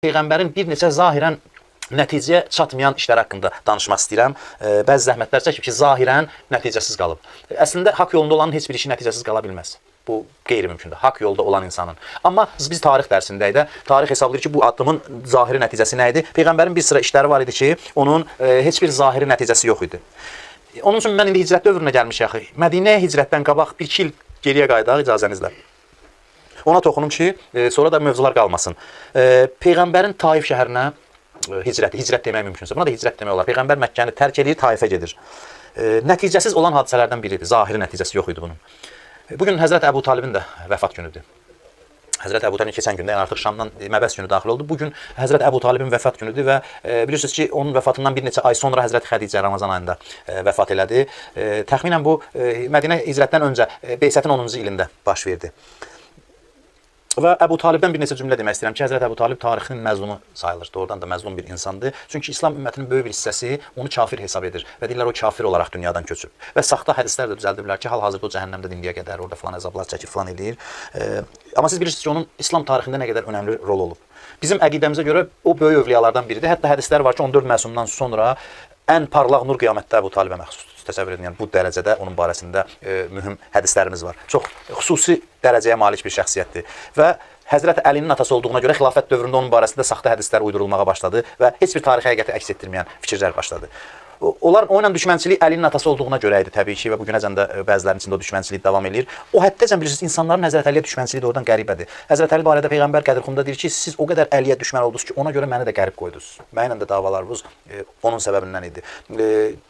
Peyğəmbərin bir neçə zahirən nəticəyə çatmayan işlər haqqında danışmaq istəyirəm. Bəzi zəhmətlər çəkib ki, zahirən nəticəsiz qalıb. Əslində, haqq yolunda olanın heç bir işi nəticəsiz qala bilməz. Bu qeyri-mümkündür, haqq yolda olan insanın. Amma biz tarix dərsindəyik də, tarix hesablayır ki, bu addımın zahiri nəticəsi nə idi? Peyğəmbərin bir sıra işləri var idi ki, onun heç bir zahiri nəticəsi yox idi. Onun üçün mən indi hicrət dövrünə gəlmişəm. Mədinəyə hicrətdən qabaq 1-2 il geriyə qayıdaq icazənizlə. Ona toxunum ki, sonra da mövzular qalmasın. Peyğəmbərin Taif şəhərinə hicrət demək mümkünsə, buna da hicrət demək olar. Peyğəmbər Məkkəni tərk edir, Taifə gedir. Nəticəsiz olan hadisələrdən biridir, zahiri nəticəsi yox idi bunun. Bugün Həzrət Əbu Talibin də vəfat günüdür. Həzrət Əbu Talibin keçən gündə, yəni artıq Şamdan məbəs günü daxil oldu. Bugün Həzrət Əbu Talibin vəfat günüdür və bilirsiniz ki, onun vəfatından bir neçə ay sonra Həzrət Xədicə Ramazan ayında vəfat elədi. Təxminən bu Mədinə hicrətdən öncə Beysətin 10-cu ilində baş verdi. Və Əbu Talibdən bir neçə cümlə demək istəyirəm ki, Həzrət Əbu Talib tarixinin məzlumu sayılır. Doğrudan da məzlum bir insandır. Çünki İslam ümmətinin böyük bir hissəsi onu kafir hesab edir və deyirlər o kafir olaraq dünyadan köçüb. Və saxta hədislər də düzəldiblər ki, hal-hazırda o cəhənnəmdə indiyə qədər orada falan əzablar çəkib falan eləyir. Amma siz bilirsiniz ki, onun İslam tarixində nə qədər önəmli rol olub. Bizim əqidəmizə görə o böyük övliyalardan biridir. Hətta hədislər var ki, 14 məsumdan sonra ən parlaq nur qiyamətdə Əbu Talibə məxsusdur. Təsəvvür edin, yəni bu dərəcədə onun barəsində mühüm hədislərimiz var. Çox xüsusi dərəcəyə malik bir şəxsiyyətdir. Və Həzrət Əlinin atası olduğuna görə xilafət dövründə onun barəsində saxta hədislər uydurulmağa başladı və heç bir tarixi həqiqəti əks etdirməyən fikirlər başladı. Onların onunla düşmənçilik Əlinin atası olduğuna görə idi təbii ki və bugünəcən də bəzilərinin içində o düşmənçilik davam edir. O həddəcən bilirsiniz, insanların Həzrət Əliyə düşmənçiliyi də oradan qəribədir. Həzrət Əli barədə Peyğəmbər Qədirxunda deyir ki, siz o qədər Əliyə düşmən oldunuz ki, ona görə məni də qərib qoydunuz. Mənimlə də davalarınız onun səbəbindən idi.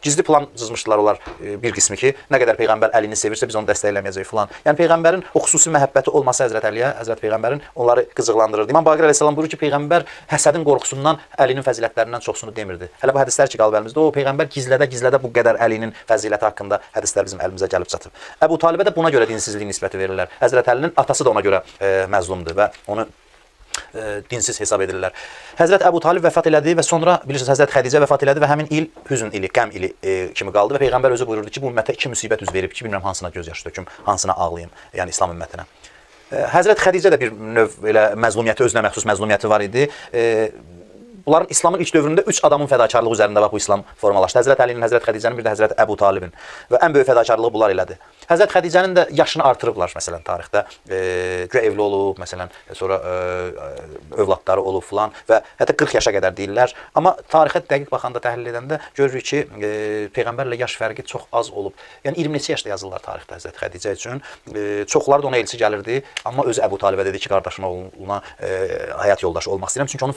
Gizli plan cızmışdılar onlar bir qismi ki, nə qədər Peyğəmbər Əlini sevirsə biz onu dəstəkləməyəcəyik falan. Yəni Peyğəmbərin o xüsusi məhəbbəti olması Həzrət Əliyə, Həzrət Peyğəmbərin onları qızıqlandırırdı. İmam Baqir əleyhissalam buyurur ki, Peyğəmbər həsədin qorxusundan Əlinin fəzilətlərindən çoxsunu demirdi. Hələ bu hədislər ki, qalıb əlimizdə, o Peyğəmbər gizlədə bu qədər Əlinin fəziləti haqqında hədislər bizim əlimizə gəlib çatıb. Əbu Talibə də buna görə dinsizlik nisbəti verirlər. Həzrət Əlinin atası da ona görə məzlumdur və onu dinsiz hesab edirlər. Həzrət Əbu Talib vəfat elədi və sonra bilirsiniz Həzrət Xədicə vəfat elədi və həmin il hüzn ili, qəm ili kimi qaldı və Peyğəmbər özü buyururdu ki, bu ümmətə 2 müsibət üz verib ki, bilmirəm hansına göz yaşı töküm, hansına ağlayım, yəni İslam ümmətinə. Həzrət Xədicə də bir növ elə məzlumiyyəti, özünə məxsus məzlumiyyəti var idi. Bunların İslamın ilk dövründə 3 adamın fədakarlığı üzərində bax bu İslam formalaşdı. Həzrət Əlinin, Həzrət Xədicənin, bir də Həzrət Əbu Talibin və ən böyük fədakarlığı bunlar elədi. Həzrət Xədicənin də yaşını artırıblar məsələn tarixdə. Güya evli olub, məsələn, sonra övladları olub filan və hətta 40 yaşa qədər deyirlər. Amma tarixə dəqiq baxanda, təhlil edəndə görürük ki, Peyğəmbərlə yaş fərqi çox az olub. Yəni 20 neçə yaşda yazırlar tarixdə Həzrət Xədicə üçün. Çoxları da ona elçi gəlirdi, amma özü Əbu Talibə dedi ki, qardaşıma, oğluna həyat yoldaşı olmaq istəyirəm. Çünki onun